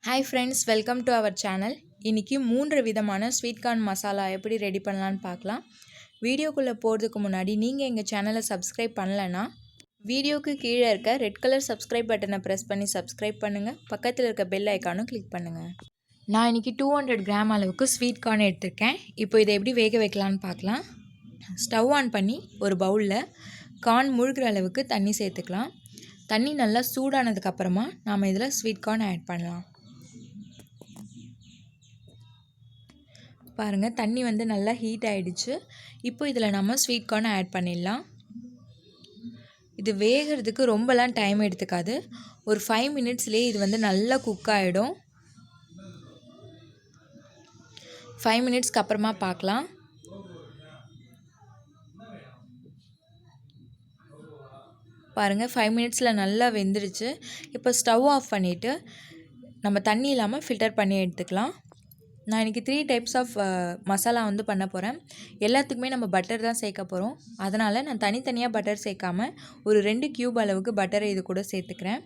Hi friends, welcome to our channel. இன்னைக்கு 3 விதமான sweet corn masala எப்படி ரெடி பண்ணலாம்னு பார்க்கலாம். வீடியோக்குள்ள போறதுக்கு முன்னாடி நீங்க எங்க சேனலை சப்ஸ்கிரைப் பண்ணலனா வீடியோக்கு கீழே இருக்க ரெட் கலர் சப்ஸ்கிரைப் பட்டனை பிரஸ் பண்ணி சப்ஸ்கிரைப் பண்ணுங்க. பக்கத்துல இருக்க பெல் ஐகானும் கிளிக் பண்ணுங்க. நான் இன்னைக்கு 200 கிராம் அளவுக்கு ஸ்வீட் கார்ன் எடுத்துர்க்கேன். இப்போ இதை எப்படி வேக வைக்கலாம்னு பார்க்கலாம். ஸ்டவ் ஆன் பண்ணி ஒரு பவுல்ல கார்ன் முழுகிற அளவுக்கு தண்ணி சேர்த்துக்கலாம். தண்ணி நல்லா சூடானதுக்கு அப்புறமா நாம இதல ஸ்வீட் கார்ன் ஆட் பண்ணலாம். பாருங்க தண்ணி வந்து நல்லா ஹீட் ஆயிடுச்சு. இப்போ இதல நாம ஸ்வீட் கார்ன் ஆட் பண்ணிடலாம். இது வேகிறதுக்கு ரொம்பலாம் டைம் எடுத்துக்காது. ஒரு 5 மினிட்ஸ்லயே இது வந்து நல்லா குக் ஆயிடும். 5 மினிட்ஸ்க்கு அப்புறமா பார்க்கலாம். பாருங்க 5 மினிட்ஸ்ல நல்லா வெந்துருச்சு. இப்போ ஸ்டவ் ஆஃப் பண்ணிட்டு நம்ம தண்ணி இல்லாம ஃபில்டர் பண்ணி எடுத்துக்கலாம். நான் இன்னைக்கு 3 டைப்ஸ் ஆஃப் மசாலா வந்து பண்ண போறேன். எல்லாத்துக்குமே நம்ம பட்டர் தான் சேர்க்க போறோம். அதனால நான் தனித்தனியா பட்டர் சேர்க்காம ஒரு 2 கியூப் அளவுக்கு பட்டரை இது கூட சேர்த்துக்கிறேன்.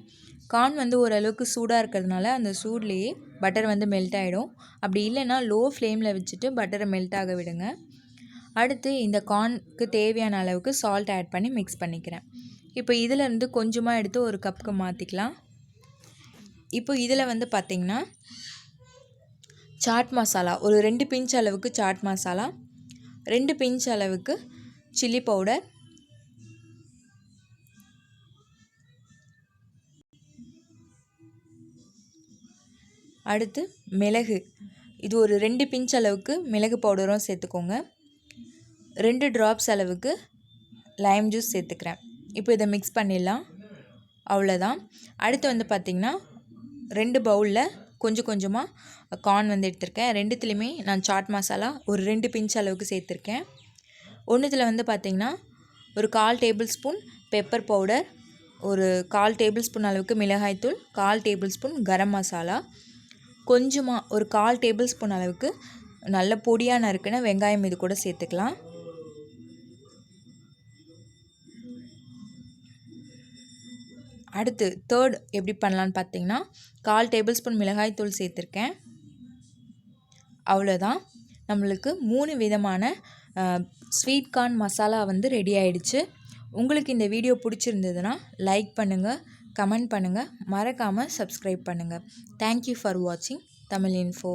கார்ன் வந்து ஓரளவுக்கு சூடா இருக்கிறதுனால அந்த சூட்லயே பட்டர் வந்து மெல்ட் ஆயிடும். அப்படி இல்லைன்னா லோ ஃப்ளேம்ல வச்சுட்டு பட்டரை மெல்ட் ஆக விடுங்க. அடுத்து இந்த கார்னுக்கு தேவையான அளவுக்கு சால்ட் ஆட் பண்ணி மிக்ஸ் பண்ணிக்கிறேன். இப்போ இதில் இருந்து கொஞ்சமாக எடுத்து ஒரு கப்புக்கு மாற்றிக்கலாம். இப்போ இதில் வந்து பார்த்திங்கன்னா சாட் மசாலா ஒரு 2 பிஞ்ச் அளவுக்கு சாட் மசாலா, 2 பிஞ்ச் அளவுக்கு சில்லி பவுடர், அடுத்து மிளகு, இது ஒரு 2 பிஞ்ச் அளவுக்கு மிளகு பவுடரும் சேர்த்துக்கோங்க. 2 ட்ராப்ஸ் அளவுக்கு லைம் ஜூஸ் சேர்த்துக்கிறேன். இப்போ இதை மிக்ஸ் பண்ணிடலாம். அவ்வளோதான். அடுத்து வந்து பார்த்திங்கன்னா 2 பவுலில் கொஞ்சம் கொஞ்சமாக கார்ன் வந்து எடுத்திருக்கேன். ரெண்டுத்துலேயுமே நான் சாட் மசாலா ஒரு 2 பிஞ்ச் அளவுக்கு சேர்த்துருக்கேன். ஒன்றுத்தில் வந்து பார்த்திங்கன்னா ஒரு 1/4 டேபிள் ஸ்பூன் பெப்பர் பவுடர், ஒரு 1/4 டேபிள் ஸ்பூன் அளவுக்கு மிளகாய்த்தூள், 1/4 டேபிள் ஸ்பூன் கரம் மசாலா, கொஞ்சமாக ஒரு 1/4 டேபிள் ஸ்பூன் அளவுக்கு நல்ல பொடியாக நறுக்குன வெங்காயம் இது கூட சேர்த்துக்கலாம். அடுத்து தேர்ட் எப்படி பண்ணலான்னு பார்த்தீங்கன்னா 1/4 டேபிள் ஸ்பூன் மிளகாய் தூள் சேர்த்துருக்கேன். அவ்வளோதான். நம்மளுக்கு 3 விதமான ஸ்வீட் கார்ன் மசாலா வந்து ரெடி ஆயிடுச்சு. உங்களுக்கு இந்த வீடியோ பிடிச்சிருந்ததுன்னா லைக் பண்ணுங்கள், கமெண்ட் பண்ணுங்கள், மறக்காமல் சப்ஸ்கிரைப் பண்ணுங்கள். தேங்க்யூ ஃபார் வாட்சிங் தமிழ் இன்ஃபோ.